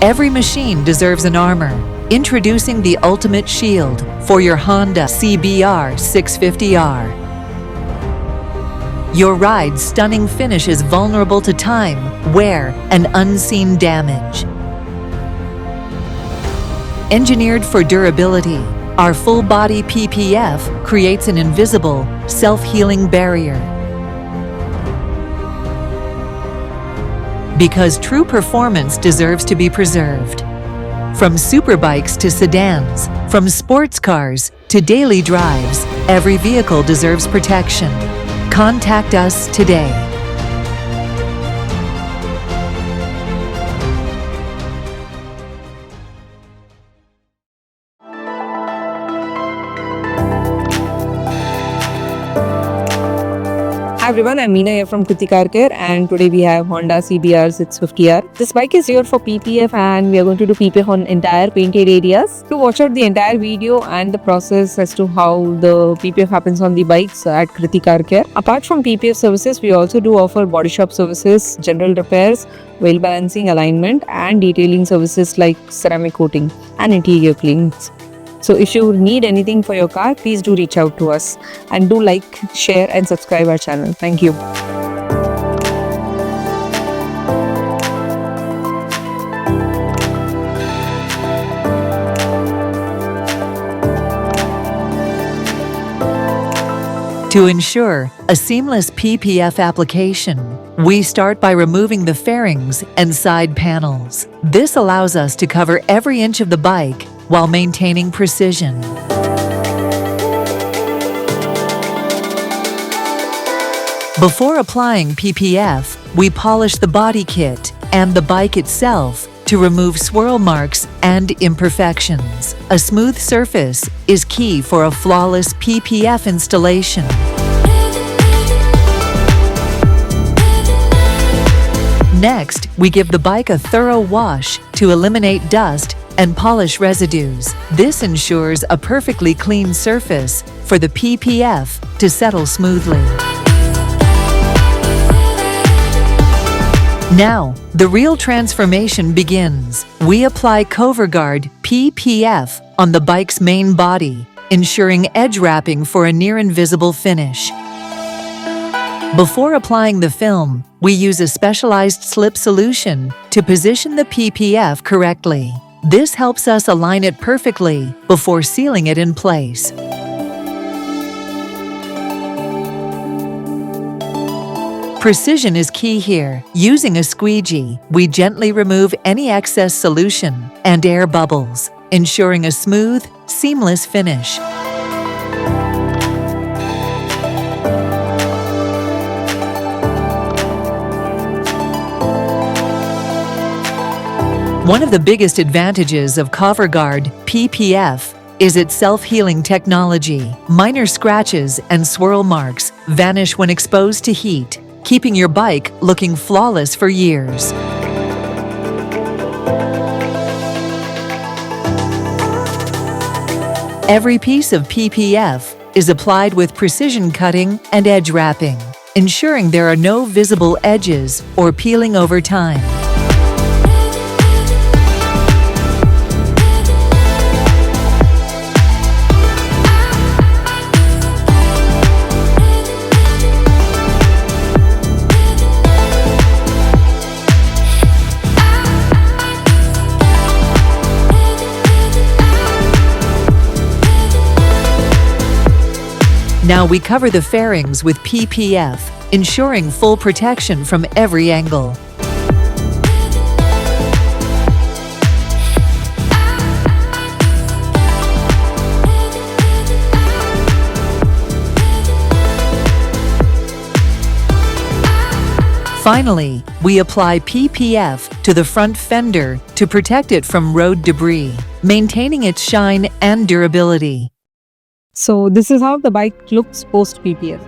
Every machine deserves an armor. Introducing the ultimate shield for your Honda CBR 650R. Your ride's stunning finish is vulnerable to time, wear, and unseen damage. Engineered for durability, our full-body PPF creates an invisible, self-healing barrier. Because true performance deserves to be preserved. From superbikes to sedans, from sports cars to daily drives, every vehicle deserves protection. Contact us today. Hi everyone, I'm Meena here from Krithi and today we have Honda CBR 650R. This bike is here for PPF and we are going to do PPF on entire painted areas. To watch out the entire video and the process as to how the PPF happens on the bikes at Krithi Car Care. Apart from PPF services, we also do offer body shop services, general repairs, wheel balancing, alignment and detailing services like ceramic coating and interior cleans. So if you need anything for your car, please do reach out to us and do like, share and subscribe our channel. Thank you. To ensure a seamless PPF application, we start by removing the fairings and side panels. This allows us to cover every inch of the bike while maintaining precision. Before applying PPF, we polish the body kit and the bike itself to remove swirl marks and imperfections. A smooth surface is key for a flawless PPF installation. Next, we give the bike a thorough wash to eliminate dust and polish residues. This ensures a perfectly clean surface for the PPF to settle smoothly. Now, the real transformation begins. We apply CoverGuard PPF on the bike's main body, ensuring edge wrapping for a near-invisible finish. Before applying the film, we use a specialized slip solution to position the PPF correctly. This helps us align it perfectly before sealing it in place. Precision is key here. Using a squeegee, we gently remove any excess solution and air bubbles, ensuring a smooth, seamless finish. One of the biggest advantages of CoverGuard PPF is its self-healing technology. Minor scratches and swirl marks vanish when exposed to heat, keeping your bike looking flawless for years. Every piece of PPF is applied with precision cutting and edge wrapping, ensuring there are no visible edges or peeling over time. Now we cover the fairings with PPF, ensuring full protection from every angle. Finally, we apply PPF to the front fender to protect it from road debris, maintaining its shine and durability. So this is how the bike looks post PPF.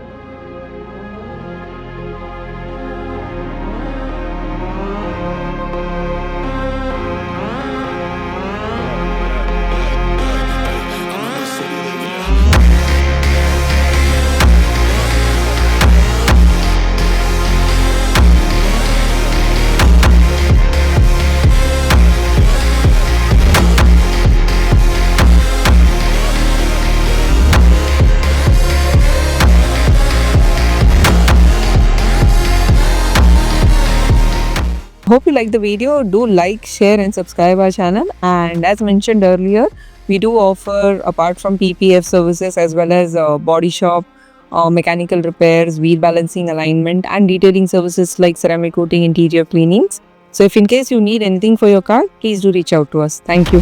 Hope you like the video. Do like, share and subscribe our channel. And as mentioned earlier, we do offer, apart from PPF services, as well as body shop, mechanical repairs, wheel balancing, alignment and detailing services like ceramic coating, interior cleanings. So if in case you need anything for your car, please do reach out to us. Thank you.